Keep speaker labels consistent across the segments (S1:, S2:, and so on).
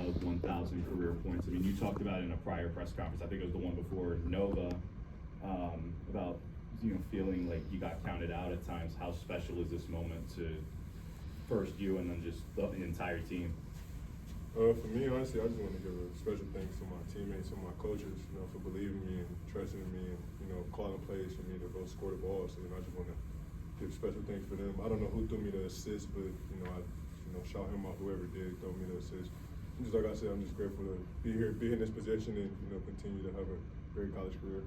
S1: above 1,000 career points. I mean, you talked about it in a prior press conference, I think it was the one before Nova, about, feeling like you got counted out at times. How special is this moment to first you and then just the entire team?
S2: For me, honestly, I just want to give a special thanks to my teammates and my coaches, for believing me and trusting in me and, calling plays for me to go score the ball. So, I just want to give special thanks for them. I don't know who threw me the assist, but, I shout him out, whoever did throw me the assist. And just like I said, I'm just grateful to be here, be in this position and, continue to have a great college career.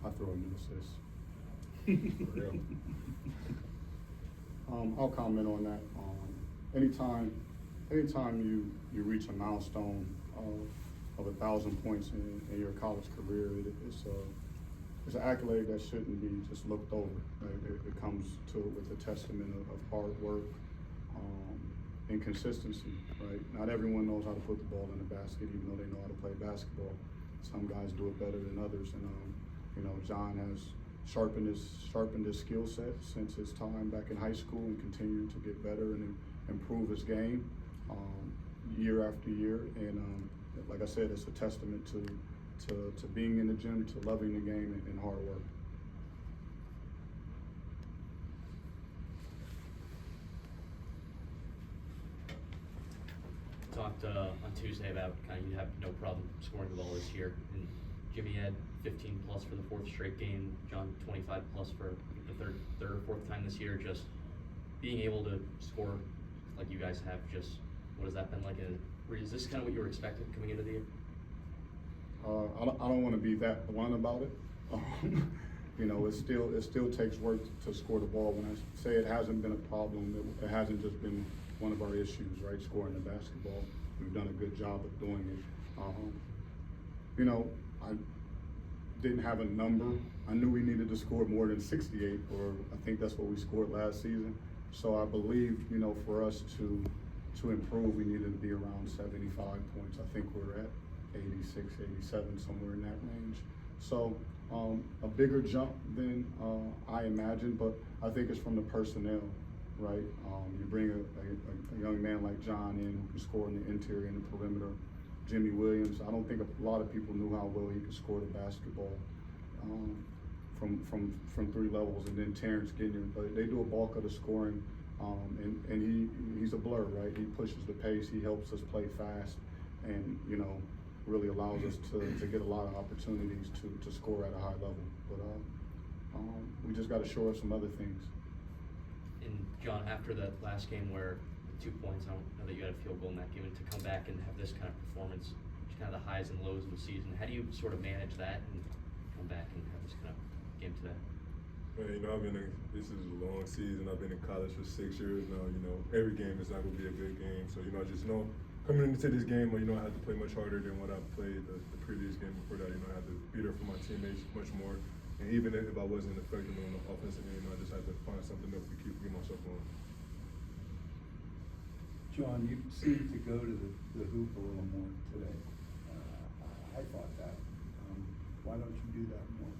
S3: I throw him the assist.
S2: For real.
S3: I'll comment on that. Anytime you reach a milestone of 1,000 points in your college career, it's an accolade that shouldn't be just looked over. It comes to it with a testament of hard work and consistency, right? Not everyone knows how to put the ball in the basket, even though they know how to play basketball. Some guys do it better than others, and Jon has sharpened his skill set since his time back in high school and continued to get better and improve his game year after year. And like I said, it's a testament to being in the gym, to loving the game and hard work.
S4: Talked on Tuesday about you have no problem scoring the ball this year, and Jimmie had 15 plus for the fourth straight game. Jon 25 plus for the third or fourth time this year. Just being able to score like you guys have, just what has that been like? Is this kind of what you were expecting coming into the year?
S3: I don't want to be that blunt about it. It still takes work to score the ball. When I say it hasn't been a problem, it hasn't just been one of our issues, right? Scoring the basketball. We've done a good job of doing it. I didn't have a number. I knew we needed to score more than 68, or I think that's what we scored last season. So I believe, for us to improve, we needed to be around 75 points. I think we're at 86, 87, somewhere in that range. So a bigger jump than I imagined, but I think it's from the personnel, right? You bring a young man like Jon in who can score in the interior and the perimeter. Jimmie Williams, I don't think a lot of people knew how well he could score the basketball from three levels, and then Terrence Ginyard. But they do a bulk of the scoring, and he's a blur, right? He pushes the pace, he helps us play fast, and really allows us to get a lot of opportunities to score at a high level. But we just got to shore up some other things.
S4: And Jon, after that last game where 2 points, I don't know that you had a field goal in that game, and to come back and have this kind of performance, just kind of the highs and lows of the season, how do you sort of manage that and come back and have this kind of game today?
S2: Man, this is a long season. I've been in college for 6 years now. Every game is not going to be a good game. So, I just know coming into this game, I had to play much harder than what I played the previous game before that. I had to be there for my teammates much more. And even if I wasn't effective on the offensive game, I just had to find something else to keep myself going.
S5: Jon, you seemed to go to the hoop a little more today. I thought that. Why don't you do that more?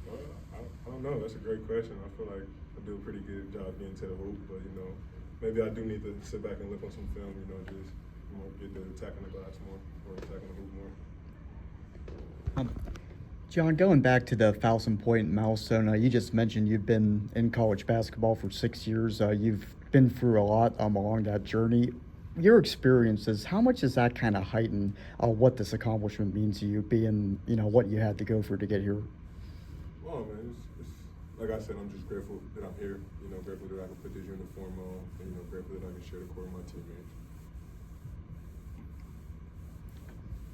S2: I don't know. That's a great question. I feel like I do a pretty good job getting to the hoop, but maybe I do need to sit back and look on some film. Just get to attacking the glass more or attacking the hoop more.
S6: Jon, going back to the 1,000-point milestone, you just mentioned you've been in college basketball for 6 years. You've been through a lot along that journey. Your experiences, how much does that kind of heighten what this accomplishment means to you, being what you had to go through to get here?
S2: Well, man, it's like I said, I'm just grateful that I'm here. Grateful that I can put this uniform on, and grateful that I can share the court with my teammates.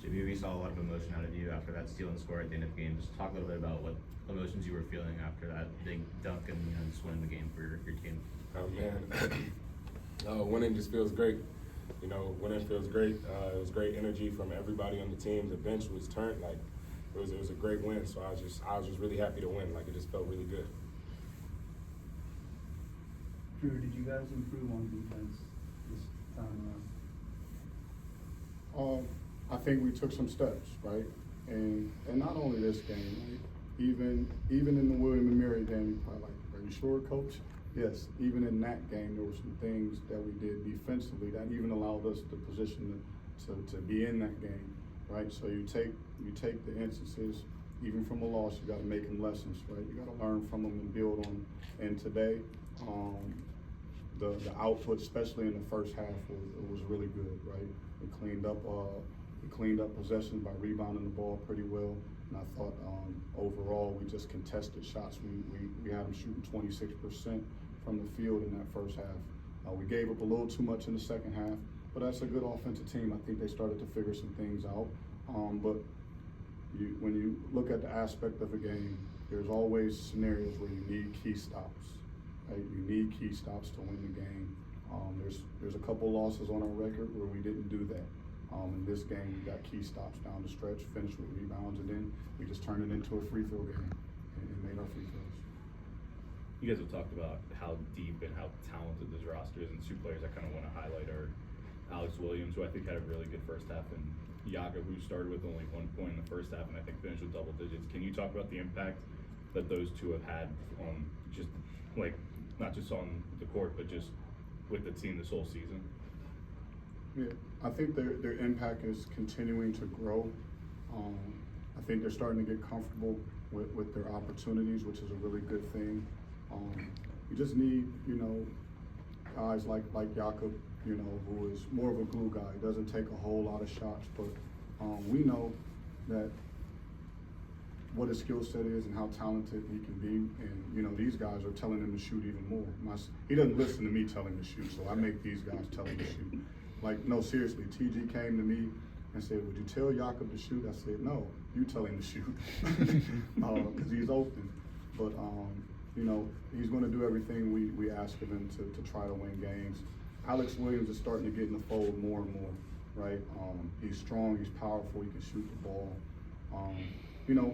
S1: Jimmie, we saw a lot of emotion out of you after that steal and score at the end of the game. Just talk a little bit about what emotions you were feeling after that big dunk and just winning the game for your team.
S2: Oh man, winning just feels great. Winning feels great. It was great energy from everybody on the team. The bench was turned like it was a great win. So I was just really happy to win. Like it just felt really good.
S5: Dru, did you guys improve on defense this time around?
S3: I think we took some steps, right? And not only this game, right? Even in the William & Mary game, you're probably like, are you sure, coach? yes, even in that game, there were some things that we did defensively that even allowed us the position to be in that game, right? So you take the instances, even from a loss, you got to make them lessons, right? You got to learn from them and build on. And today, the output, especially in the first half, was really good, right? We cleaned up possessions by rebounding the ball pretty well. And I thought overall we just contested shots. We had them shooting 26% from the field in that first half. We gave up a little too much in the second half, but that's a good offensive team. I think they started to figure some things out. But when you look at the aspect of a game, there's always scenarios where you need key stops. Right? You need key stops to win the game. There's a couple losses on our record where we didn't do that. In this game, we got key stops down the stretch, finished with rebounds, and then we just turned it into a free throw game and made our free throws.
S1: You guys have talked about how deep and how talented this roster is, and two players I kind of want to highlight are Alex Williams, who I think had a really good first half, and Jakob, who started with only 1 point in the first half and I think finished with double digits. Can you talk about the impact that those two have had on just like not just on the court, but just with the team this whole season?
S3: Yeah, I think their impact is continuing to grow. I think they're starting to get comfortable with their opportunities, which is a really good thing. You just need, guys like Jakob, who is more of a glue guy. He doesn't take a whole lot of shots, but we know that what his skill set is and how talented he can be. And, these guys are telling him to shoot even more. He doesn't listen to me telling him to shoot, so I make these guys tell him to shoot. Like, no, seriously, TG came to me and said, would you tell Jakob to shoot? I said, no, you tell him to shoot, because he's open. But, he's going to do everything we ask of him to try to win games. Alex Williams is starting to get in the fold more and more, right? He's strong, he's powerful, he can shoot the ball.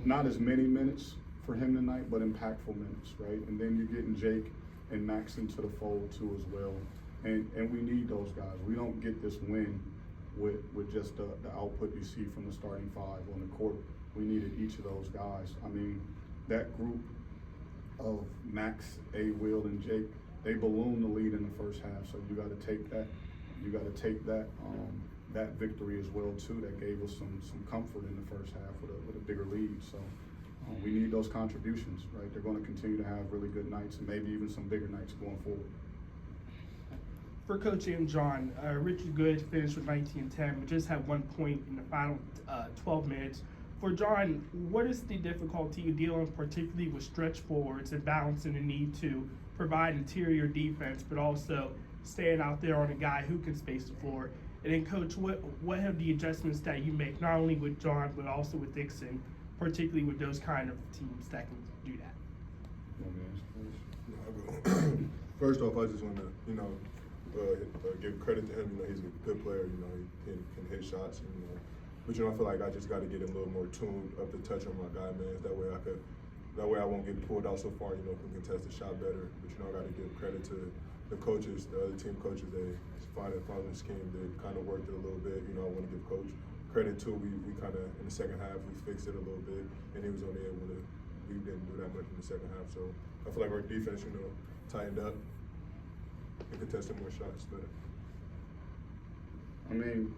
S3: Not as many minutes for him tonight, but impactful minutes, right? And then you're getting Jake and Max into the fold too as well. And we need those guys. We don't get this win with just the output you see from the starting five on the court. We needed each of those guys. I mean, that group of Max, Will, and Jake, they ballooned the lead in the first half. So you got to take that. You got to take that that victory as well too. That gave us some comfort in the first half with a bigger lead. So we need those contributions, right? They're going to continue to have really good nights and maybe even some bigger nights going forward.
S7: For Coach and Jon, Richard Good finished with 19 and 10, but just had 1 point in the final 12 minutes. For Jon, what is the difficulty you dealing particularly with stretch forwards and balancing the need to provide interior defense, but also staying out there on a guy who can space the floor? And then, Coach, what have the adjustments that you make, not only with Jon, but also with Dixon, particularly with those kind of teams that can do that?
S2: First off, I just want to, give credit to him. He's a good player. He can hit shots. But I feel like I just got to get a little more tuned up to touch on my guy, man. That way I won't get pulled out so far. Can contest the shot better. But I got to give credit to the coaches, the other team coaches. They found the scheme. They kind of worked it a little bit. I want to give Coach credit too. We kind of in the second half we fixed it a little bit, and he was only able to. We didn't do that much in the second half. So I feel like our defense, tightened up and contested more shots better.
S3: I mean,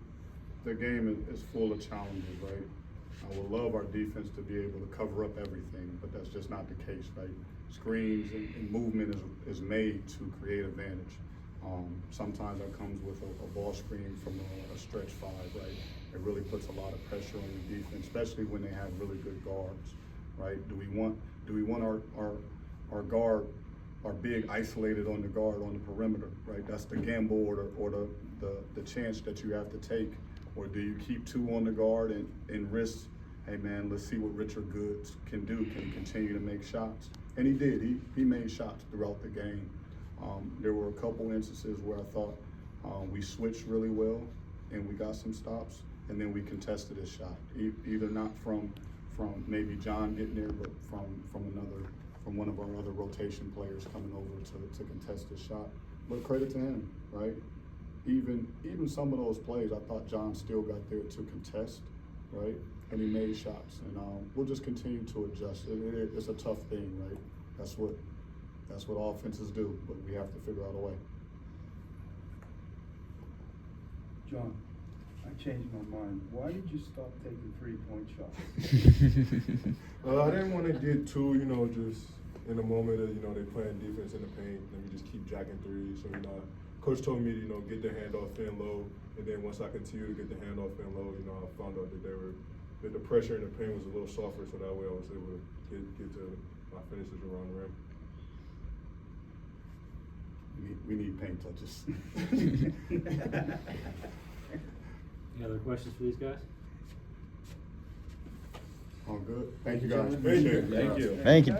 S3: the game is full of challenges, right? I would love our defense to be able to cover up everything, but that's just not the case, right? Screens and movement is made to create advantage. Sometimes that comes with a ball screen from a stretch five, right? It really puts a lot of pressure on the defense, especially when they have really good guards, right? Do we want our guard, our big isolated on the guard on the perimeter, right? That's the gamble or the chance that you have to take. Or do you keep two on the guard and risk, hey man, let's see what Richard Goods can do. Can he continue to make shots? And he did. He made shots throughout the game. There were a couple instances where I thought we switched really well and we got some stops, and then we contested his shot. Either not from maybe Jon getting there, but from one of our other rotation players coming over to contest his shot. But credit to him, right? Even some of those plays, I thought Jon still got there to contest, right? And he made shots, and we'll just continue to adjust. It's a tough thing, right? That's what That's what offenses do, but we have to figure out a way.
S5: John, I changed my mind. Why did you stop taking 3-point shots?
S2: I didn't want to get too, just in the moment of, they playing defense in the paint. Let me just keep jacking threes. So, coach told me to, get the handoff in low. And then once I continue to get the handoff in low, I found out that the pressure in the paint was a little softer. So that way I was able to get to my finishes around the rim.
S3: We need paint touches.
S8: Any other questions for these guys?
S3: All good. Thank you guys.
S5: Thank
S3: Appreciate it.
S1: Thank you.
S6: Thank you.